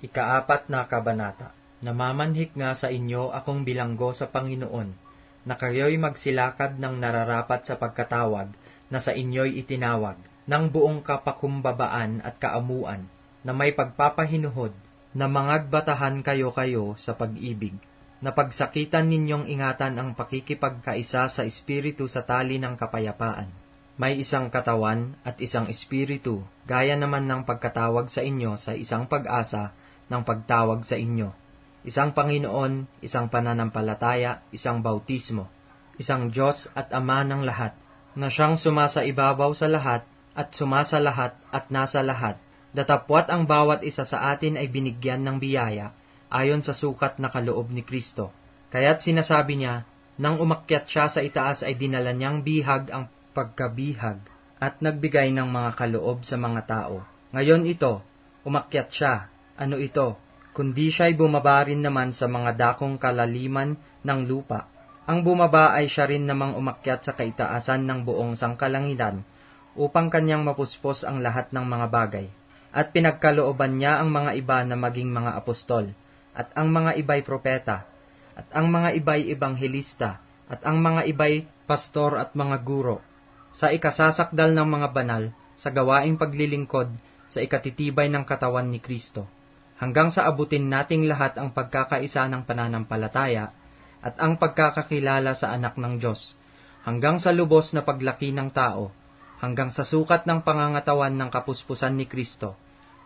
Ikaapat na kabanata. Namamanhik nga sa inyo akong bilanggo sa Panginoon, na kayo'y magsilakad ng nararapat sa pagkatawag na sa inyo'y itinawag, ng buong kapakumbabaan at kaamuan, na may pagpapahinuhod, na mangagbatahan kayo sa pag-ibig, na pagsakitan ninyong ingatan ang pakikipagkaisa sa Espiritu sa tali ng kapayapaan. May isang katawan at isang Espiritu, gaya naman ng pagkatawag sa inyo sa isang pag-asa ng pagtawag sa inyo. Isang Panginoon, isang pananampalataya, isang bautismo, isang Diyos at Ama ng lahat, na siyang sumasaibabaw sa lahat at sumasa lahat at nasa lahat, datapwat ang bawat isa sa atin ay binigyan ng biyaya ayon sa sukat na kaloob ni Kristo. Kaya't sinasabi niya, nang umakyat siya sa itaas ay dinala niyang bihag ang pagkabihag at nagbigay ng mga kaloob sa mga tao. Ngayon ito, umakyat siya. Ano ito? Kundi siya'y bumaba rin naman sa mga dakong kalaliman ng lupa. Ang bumaba ay siya rin namang umakyat sa kaitaasan ng buong sangkalangitan upang kanyang mapuspos ang lahat ng mga bagay. At pinagkalooban niya ang mga iba na maging mga apostol, at ang mga iba'y propeta, at ang mga iba'y ebanghelista, at ang mga iba'y pastor at mga guro, sa ikasasakdal ng mga banal, sa gawaing paglilingkod, sa ikatitibay ng katawan ni Kristo, hanggang sa abutin nating lahat ang pagkakaisa ng pananampalataya at ang pagkakakilala sa anak ng Diyos, hanggang sa lubos na paglaki ng tao, hanggang sa sukat ng pangangatawan ng kapuspusan ni Kristo,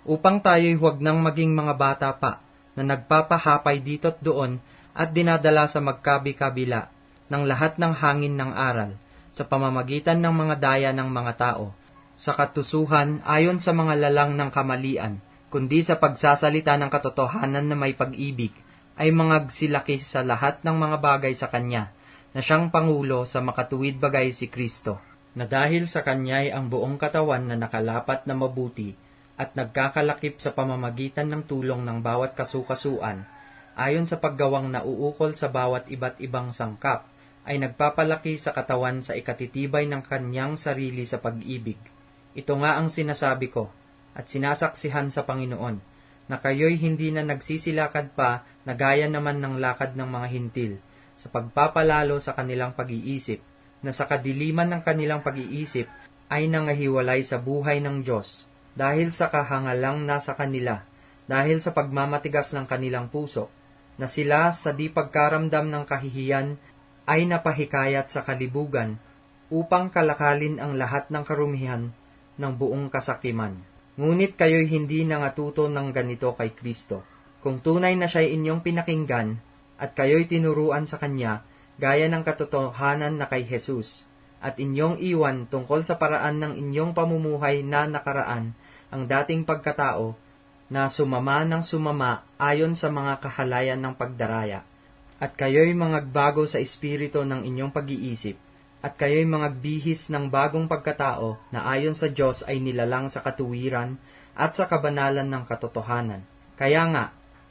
upang tayo'y huwag nang maging mga bata pa, na nagpapahapay dito't doon at dinadala sa magkabi-kabila ng lahat ng hangin ng aral, sa pamamagitan ng mga daya ng mga tao, sa katusuhan ayon sa mga lalang ng kamalian, kundi sa pagsasalita ng katotohanan na may pag-ibig, ay mangagsilaki sa lahat ng mga bagay sa Kanya, na siyang Pangulo sa makatuwid bagay si Kristo, na dahil sa Kanya'y ang buong katawan na nakalapat na mabuti, at nagkakalakip sa pamamagitan ng tulong ng bawat kasukasuan, ayon sa paggawang nauukol sa bawat iba't ibang sangkap, ay nagpapalaki sa katawan sa ikatitibay ng Kanyang sarili sa pag-ibig. Ito nga ang sinasabi ko, at sinasaksihan sa Panginoon, na kayo'y hindi na nagsisilakad pa na gaya naman ng lakad ng mga hintil, sa pagpapalalo sa kanilang pag-iisip, na sa kadiliman ng kanilang pag-iisip ay nangahiwalay sa buhay ng Diyos, dahil sa kahangalang nasa kanila, dahil sa pagmamatigas ng kanilang puso, na sila sa di pagkaramdam ng kahihiyan ay napahikayat sa kalibugan, upang kalakalin ang lahat ng karumihan ng buong kasakiman. Ngunit kayo'y hindi nangatuto ng ganito kay Kristo. Kung tunay na siya'y inyong pinakinggan, at kayo'y tinuruan sa Kanya, gaya ng katotohanan na kay Jesus, at inyong iwan tungkol sa paraan ng inyong pamumuhay na nakaraan, ang dating pagkatao, na sumama ng sumama ayon sa mga kahalayan ng pagdaraya, at kayo'y mangagbago sa espiritu ng inyong pag-iisip, at kayo'y mangagbihis ng bagong pagkatao na ayon sa Diyos ay nilalang sa katuwiran at sa kabanalan ng katotohanan. Kaya nga,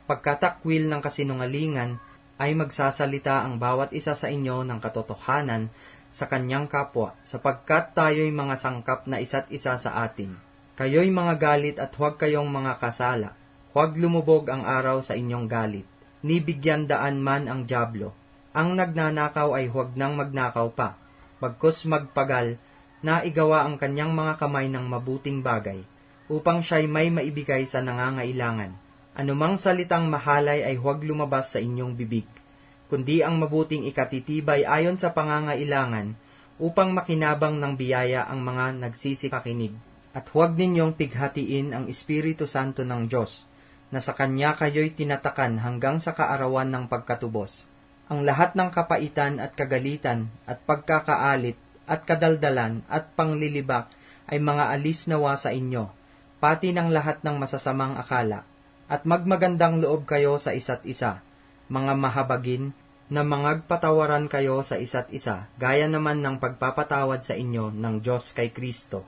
pagkatakwil ng kasinungalingan, ay magsasalita ang bawat isa sa inyo ng katotohanan sa kanyang kapwa, sapagkat tayo'y mga sangkap na isa't isa sa atin. Kayo'y mga galit at huwag kayong mga kasala. Huwag lumubog ang araw sa inyong galit. Ni bigyan daan man ang dyablo. Ang nagnanakaw ay huwag nang magnakaw pa. Bagkus magpagal na igawa ang kanyang mga kamay ng mabuting bagay, upang siya'y may maibigay sa nangangailangan. Anumang salitang mahalay ay huwag lumabas sa inyong bibig, kundi ang mabuting ikatitibay ayon sa pangangailangan, upang makinabang ng biyaya ang mga nagsisipakinig. At huwag ninyong pighatiin ang Espiritu Santo ng Diyos, na sa Kanya kayo'y tinatakan hanggang sa kaarawan ng pagkatubos. Ang lahat ng kapaitan at kagalitan at pagkakaalit at kadaldalan at panglilibak ay mga alis nawa sa inyo, pati ng lahat ng masasamang akala, at magmagandang loob kayo sa isa't isa, mga mahabagin, na mangagpatawaran kayo sa isa't isa, gaya naman ng pagpapatawad sa inyo ng Diyos kay Kristo.